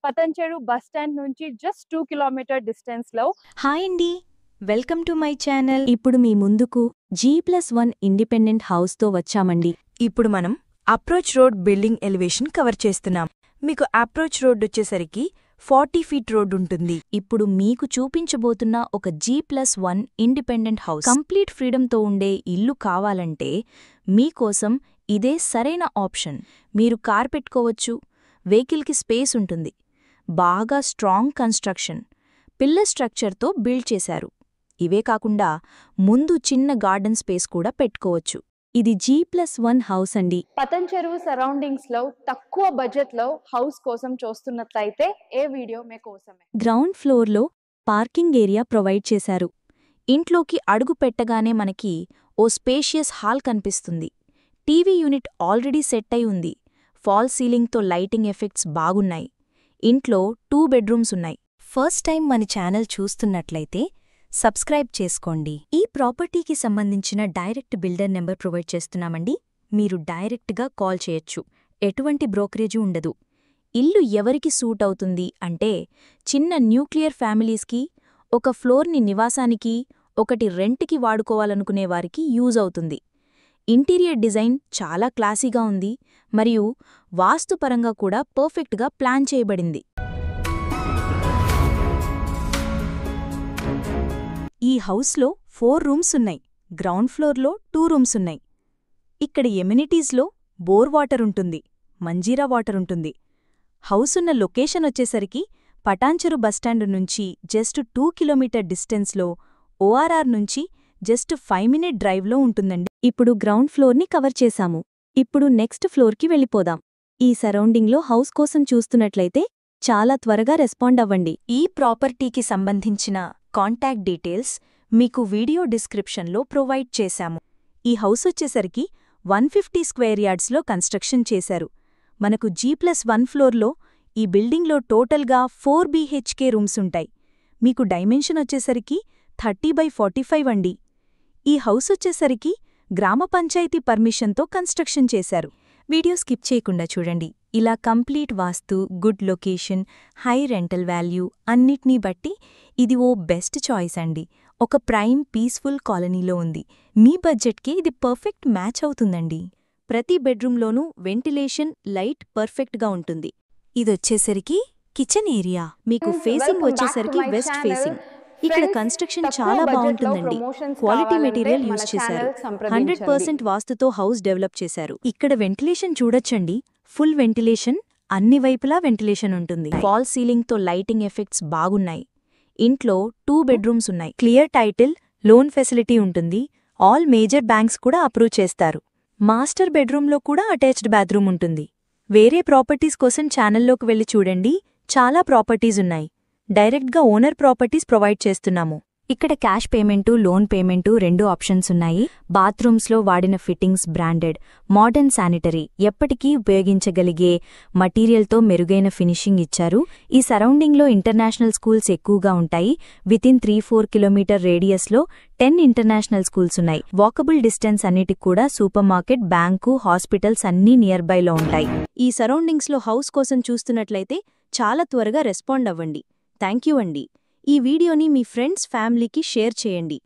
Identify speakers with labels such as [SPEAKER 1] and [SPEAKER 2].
[SPEAKER 1] పతంచెరు bus stand నుంచి just 2 kilometre distance లో.
[SPEAKER 2] Hi అండి, వెల్కమ్ టు మై ఛానల్. ఇప్పుడు మీ ముందుకు G+1 ఇండిపెండెంట్ హౌస్తో వచ్చామండి.
[SPEAKER 3] ఇప్పుడు మనం approach road building elevation cover చేస్తున్నాం. మీకు అప్రోచ్ రోడ్ వచ్చేసరికి 40 ఫీట్ రోడ్ ఉంటుంది.
[SPEAKER 2] ఇప్పుడు మీకు చూపించబోతున్న ఒక G+1 ఇండిపెండెంట్ హౌస్. కంప్లీట్ ఫ్రీడమ్తో ఉండే ఇల్లు కావాలంటే మీకోసం ఇదే సరైన ఆప్షన్. మీరు కార్ పెట్టుకోవచ్చు, వెహికల్కి స్పేస్ ఉంటుంది. బాగా స్ట్రాంగ్ కన్స్ట్రక్షన్, పిల్లర్ స్ట్రక్చర్తో బిల్డ్ చేశారు. ఇవే కాకుండా ముందు చిన్న గార్డెన్ స్పేస్ కూడా పెట్టుకోవచ్చు. ఇది G+1 హౌస్ అండి.
[SPEAKER 1] పతంచెరు సరౌండింగ్స్ లో తక్కువ బడ్జెట్ లో హౌస్ కోసం చూస్తున్నట్లయితే ఏ వీడియో మీకోసమే.
[SPEAKER 2] గ్రౌండ్ ఫ్లోర్లో పార్కింగ్ ఏరియా ప్రొవైడ్ చేశారు. ఇంట్లోకి అడుగు పెట్టగానే మనకి ఓ స్పేషియస్ హాల్ కనిపిస్తుంది. టీవీ యూనిట్ ఆల్రెడీ సెట్ అయి ఉంది. ఫాల్ సీలింగ్తో లైటింగ్ ఎఫెక్ట్స్ బాగున్నాయి. ఇంట్లో 2 బెడ్రూమ్స్ ఉన్నాయి. ఫస్ట్ టైం మన ఛానల్ చూస్తున్నట్లయితే సబ్స్క్రైబ్ చేసుకోండి. ఈ ప్రాపర్టీకి సంబంధించిన డైరెక్ట్ బిల్డర్ నెంబర్ ప్రొవైడ్ చేస్తున్నామండి. మీరు డైరెక్ట్గా కాల్ చేయొచ్చు. ఎటువంటి బ్రోకరేజీ ఉండదు. ఇల్లు ఎవరికి సూట్ అవుతుంది అంటే చిన్న న్యూక్లియర్ ఫ్యామిలీస్కి, ఒక ఫ్లోర్ని నివాసానికి, ఒకటి రెంట్కి వాడుకోవాలనుకునేవారికి యూజ్ అవుతుంది. ఇంటీరియర్ డిజైన్ చాలా క్లాసీగా ఉంది మరియు వాస్తుపరంగా కూడా పర్ఫెక్ట్గా ప్లాన్ చేయబడింది. ఈ హౌస్లో 4 రూమ్స్ ఉన్నాయి. గ్రౌండ్ ఫ్లోర్లో 2 రూమ్స్ ఉన్నాయి. ఇక్కడ ఎమ్యూనిటీస్లో బోర్ వాటర్ ఉంటుంది, మంజీరా వాటర్ ఉంటుంది. హౌస్ ఉన్న లొకేషన్ వచ్చేసరికి పటాన్చెరు బస్టాండ్ నుంచి జస్ట్ 2 కిలోమీటర్ డిస్టెన్స్లో, ఓఆర్ఆర్ నుంచి జస్ట్ 5 మినిట్ డ్రైవ్లో ఉంటుందండి. ఇప్పుడు గ్రౌండ్ ఫ్లోర్ని కవర్ చేశాము. ఇప్పుడు నెక్స్ట్ ఫ్లోర్కి వెళ్ళిపోదాం. ఈ సరౌండింగ్లో హౌస్ కోసం చూస్తున్నట్లయితే చాలా త్వరగా రెస్పాండ్ అవ్వండి. ఈ ప్రాపర్టీకి సంబంధించిన కాంటాక్ట్ డీటెయిల్స్ మీకు వీడియో డిస్క్రిప్షన్లో ప్రొవైడ్ చేశాము. ఈ హౌస్ వచ్చేసరికి 150 స్క్వేర్ యార్డ్స్లో కన్స్ట్రక్షన్ చేశారు. మనకు G+1 ఫ్లోర్లో ఈ బిల్డింగ్లో టోటల్గా 4 BHK రూమ్స్ ఉంటాయి. మీకు డైమెన్షన్ వచ్చేసరికి 30/45 అండి. ఈ హౌస్ వచ్చేసరికి గ్రామ పంచాయతీ పర్మిషన్తో కన్స్ట్రక్షన్ చేశారు. వీడియో స్కిప్ చేయకుండా చూడండి. ఇలా complete vastu, good location, high rental value అన్నిటినీ బట్టి ఇది ఓ బెస్ట్ చాయిస్ అండి. ఒక ప్రైమ్ పీస్ఫుల్ కాలనీలో ఉంది. మీ బడ్జెట్కి ఇది పర్ఫెక్ట్ మ్యాచ్ అవుతుందండి. ప్రతి బెడ్రూమ్లోనూ వెంటిలేషన్, లైట్ పర్ఫెక్ట్గా ఉంటుంది. ఇదొచ్చేసరికి కిచెన్ ఏరియా. మీకు ఫేసింగ్ వచ్చేసరికి వెస్ట్ ఫేసింగ్. ఇక్కడ కన్స్ట్రక్షన్ చాలా బాగుంటుందండి. క్వాలిటీ మెటీరియల్ యూజ్ చేశారు. 100% వాస్తుతో హౌస్ డెవలప్ చేశారు. ఇక్కడ వెంటిలేషన్ చూడొచ్చండి. ఫుల్ వెంటిలేషన్, అన్ని వైపులా వెంటిలేషన్ ఉంటుంది. ఫాల్ సీలింగ్తో లైటింగ్ ఎఫెక్ట్స్ బాగున్నాయి. ఇంట్లో 2 బెడ్రూమ్స్ ఉన్నాయి. క్లియర్ టైటిల్, లోన్ ఫెసిలిటీ ఉంటుంది. ఆల్ మేజర్ బ్యాంక్స్ కూడా అప్రూవ్ చేస్తారు. మాస్టర్ బెడ్రూమ్లో కూడా అటాచ్డ్ బాత్రూమ్ ఉంటుంది. వేరే ప్రాపర్టీస్ కోసం ఛానల్లోకి వెళ్ళి చూడండి. చాలా ప్రాపర్టీస్ ఉన్నాయి. డైరెక్ట్గా ఓనర్ ప్రాపర్టీస్ ప్రొవైడ్ చేస్తున్నాము. ఇక్కడ cash payment, loan payment 2 options ఉన్నాయి. బాత్రూమ్స్లో వాడిన ఫిట్టింగ్స్ బ్రాండెడ్, మోడర్న్ శానిటరీ, ఎప్పటికీ ఉపయోగించగలిగే మటీరియల్తో మెరుగైన ఫినిషింగ్ ఇచ్చారు. ఈ సరౌండింగ్లో ఇంటర్నేషనల్ స్కూల్స్ ఎక్కువగా ఉంటాయి. వితిన్ 3-4 కిలోమీటర్ రేడియస్లో 10 ఇంటర్నేషనల్ స్కూల్స్ ఉన్నాయి. వాకబుల్ డిస్టెన్స్ అన్నిటికి కూడా సూపర్ మార్కెట్, బ్యాంకు, హాస్పిటల్స్ అన్నీ నియర్ బైలో ఉంటాయి. ఈ సరౌండింగ్స్లో హౌస్ కోసం చూస్తున్నట్లయితే చాలా త్వరగా రెస్పాండ్ అవ్వండి. థ్యాంక్ యూ అండి. ఈ వీడియోని మీ ఫ్రెండ్స్, ఫ్యామిలీకి షేర్ చేయండి.